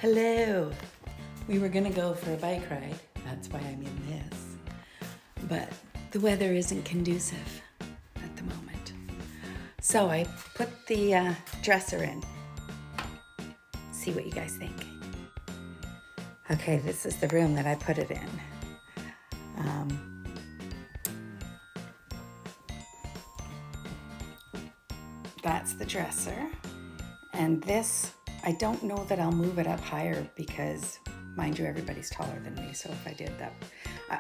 Hello. We were gonna go for a bike ride. That's why I'm in this. But the weather isn't conducive at the moment. So I put the dresser in. See what you guys think. Okay, this is the room that I put it in. That's the dresser. And this, I don't know that I'll move it up higher because, mind you, everybody's taller than me. So if I did that,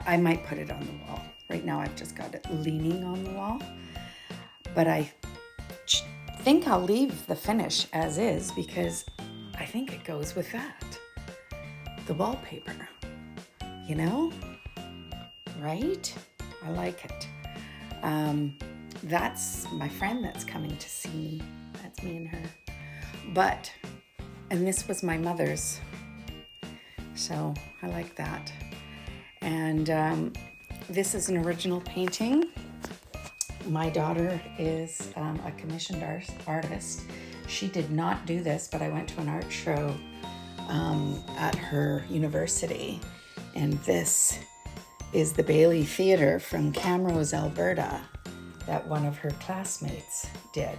I might put it on the wall. Right now I've just got it leaning on the wall. But I think I'll leave the finish as is because I think it goes with that. The wallpaper, you know? Right? I like it. That's my friend that's coming to see me. That's me and her. And this was my mother's. So I like that. And this is an original painting. My daughter is a commissioned artist. She did not do this, but I went to an art show at her university. And this is the Bailey Theatre from Camrose, Alberta, that one of her classmates did.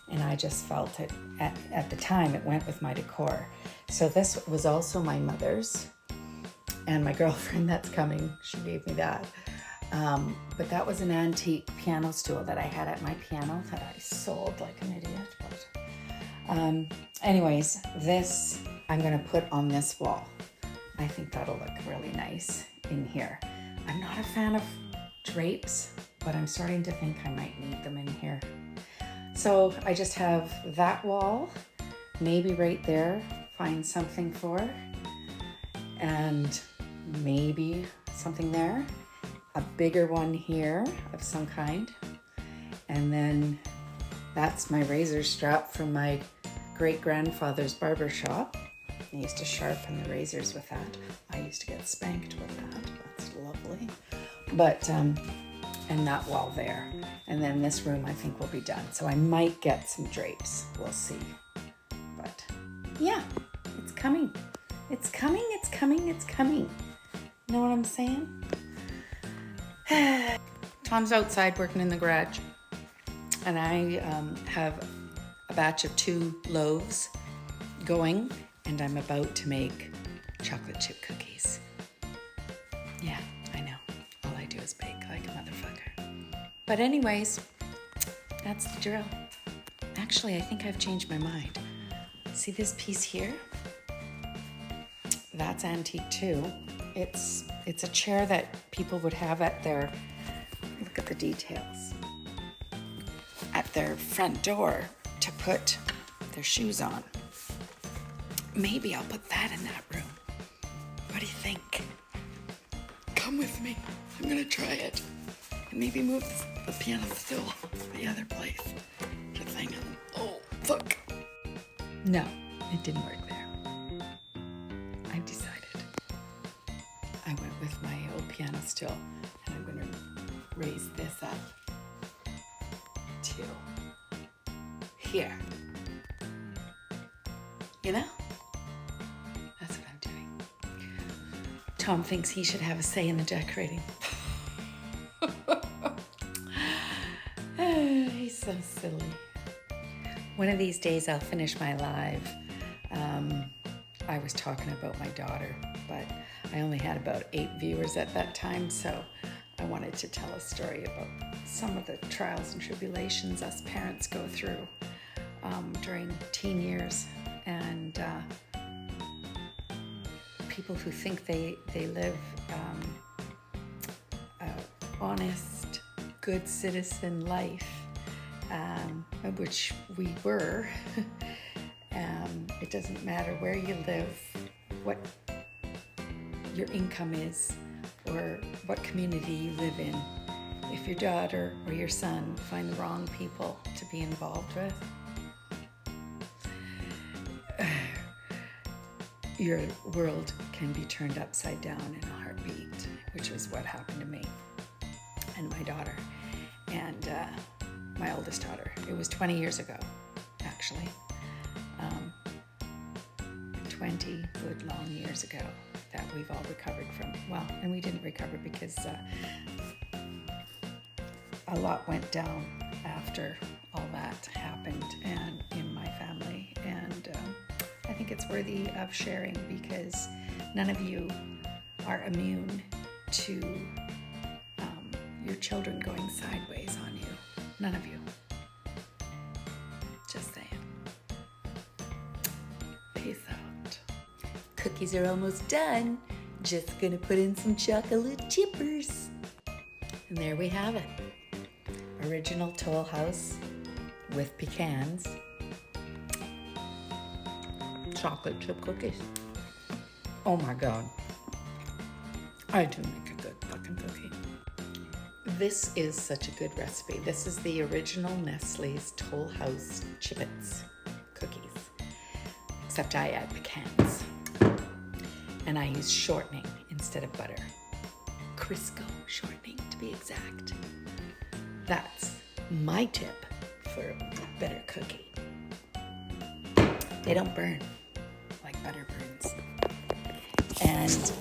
And I just felt it, at the time, it went with my decor. So this was also my mother's. And my girlfriend that's coming, she gave me that. But that was an antique piano stool that I had at my piano that I sold like an idiot. But anyways, this I'm gonna put on this wall. I think that'll look really nice in here. I'm not a fan of drapes, but I'm starting to think I might need them in here. So I just have that wall, maybe right there, find something for, and maybe something there, a bigger one here of some kind, and then that's my razor strap from my great-grandfather's barber shop. I used to sharpen the razors with that. I used to get spanked with that. That's lovely. But and that wall there. And then this room I think will be done. So I might get some drapes. We'll see. But yeah, it's coming. It's coming, it's coming, it's coming. Know what I'm saying? Tom's outside working in the garage. And I have a batch of 2 loaves going, and I'm about to make chocolate chip cookies. Yeah, I know. All I do is bake like a motherfucker. But anyways, that's the drill. Actually, I think I've changed my mind. See this piece here? That's antique too. It's a chair that people would have at their, look at the details, at their front door to put their shoes on. Maybe I'll put that in that room. What do you think? Come with me. I'm gonna try it. And maybe move the piano stool the other place. To thing. Oh, fuck. No, it didn't work there. I've decided. I went with my old piano stool, and I'm gonna raise this up to here. You know? That's what I'm doing. Tom thinks he should have a say in the decorating. He's so silly. One of these days I'll finish my live. I was talking about my daughter, but I only had about 8 viewers at that time, so I wanted to tell a story about some of the trials and tribulations us parents go through during teen years, and people who think they live honest, good citizen life, which we were. It doesn't matter where you live, what your income is, or what community you live in. If your daughter or your son find the wrong people to be involved with, your world can be turned upside down in a heartbeat, which was what happened to me and my daughter and my oldest daughter. It was 20 years ago, actually. 20 good long years ago that we've all recovered from. Well, and we didn't recover because a lot went down after all that happened and in my family. And I think it's worthy of sharing because none of you are immune to your children going sideways on you. None of you. Just saying. Peace out. Cookies are almost done. Just gonna put in some chocolate chippers. And there we have it. Original Toll House with pecans. Chocolate chip cookies. Oh my God. I do make a good fucking cookie. This is such a good recipe. This is the original Nestle's Toll House Chippets cookies. Except I add pecans. And I use shortening instead of butter. Crisco shortening to be exact. That's my tip for a better cookie. They don't burn like butter burns. And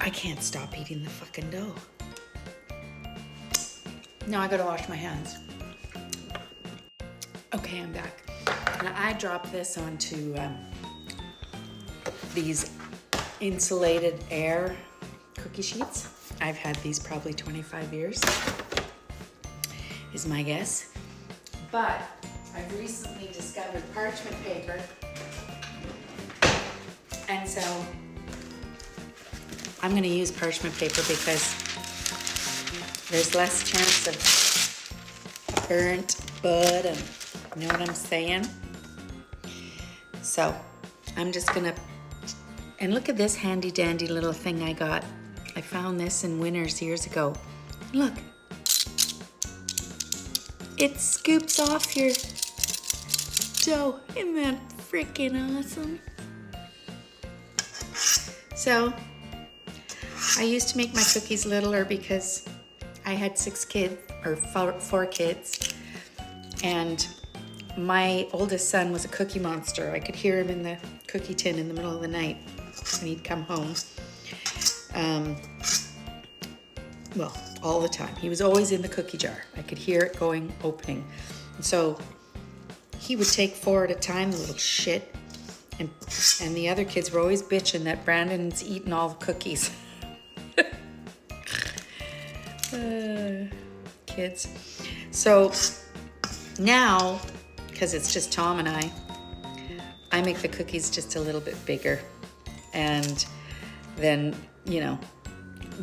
I can't stop eating the fucking dough. Now I gotta wash my hands. Okay, I'm back. Now I dropped this onto these insulated air cookie sheets. I've had these probably 25 years, is my guess. But I've recently discovered parchment paper. And so I'm gonna use parchment paper because there's less chance of burnt bud, and you know what I'm saying? So I'm just gonna, and look at this handy dandy little thing I got. I found this in Winners years ago. Look, it scoops off your dough. Isn't that freaking awesome? So I used to make my cookies littler because I had 6 kids, or 4 kids, and my oldest son was a cookie monster. I could hear him in the cookie tin in the middle of the night when he'd come home. Well, all the time. He was always in the cookie jar. I could hear it going, opening. And so he would take 4 at a time, the little shit, and the other kids were always bitching that Brandon's eating all the cookies. Kids. So now, because it's just Tom and I make the cookies just a little bit bigger, and then, you know,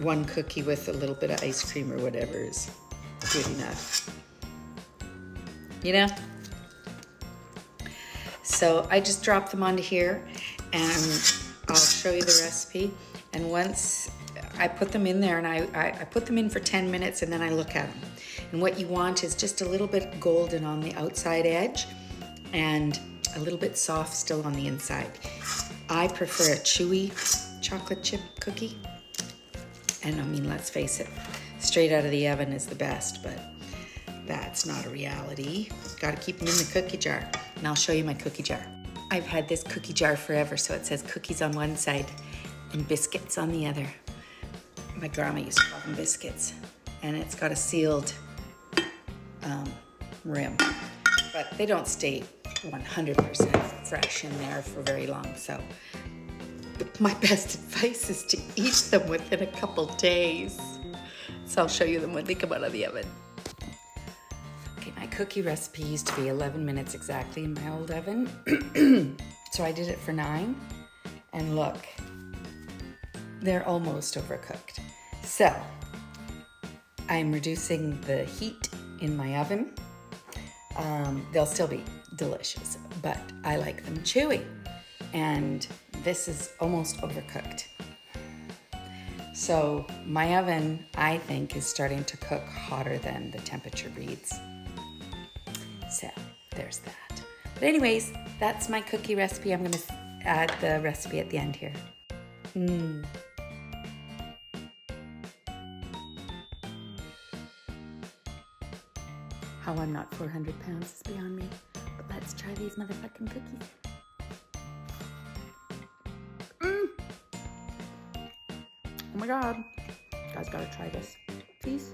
1 cookie with a little bit of ice cream or whatever is good enough, you know? So I just drop them onto here, and I'll show you the recipe. And once I put them in there, and I put them in for 10 minutes, and then I look at them. And what you want is just a little bit golden on the outside edge and a little bit soft still on the inside. I prefer a chewy chocolate chip cookie. And I mean, let's face it, straight out of the oven is the best, but that's not a reality. Gotta keep them in the cookie jar. And I'll show you my cookie jar. I've had this cookie jar forever, so it says cookies on one side and biscuits on the other. My grandma used to call them biscuits. And it's got a sealed rim, but they don't stay 100% fresh in there for very long. So my best advice is to eat them within a couple days. So I'll show you them when they come out of the oven. Okay, my cookie recipe used to be 11 minutes exactly in my old oven. So I did it for 9, and look, they're almost overcooked. So I'm reducing the heat in my oven. They'll still be delicious, but I like them chewy. And this is almost overcooked. So my oven, I think, is starting to cook hotter than the temperature reads. So there's that. But anyways, that's my cookie recipe. I'm gonna add the recipe at the end here. How I'm not 400 pounds is beyond me. But let's try these motherfucking cookies. Oh my God. You guys gotta try this. Please.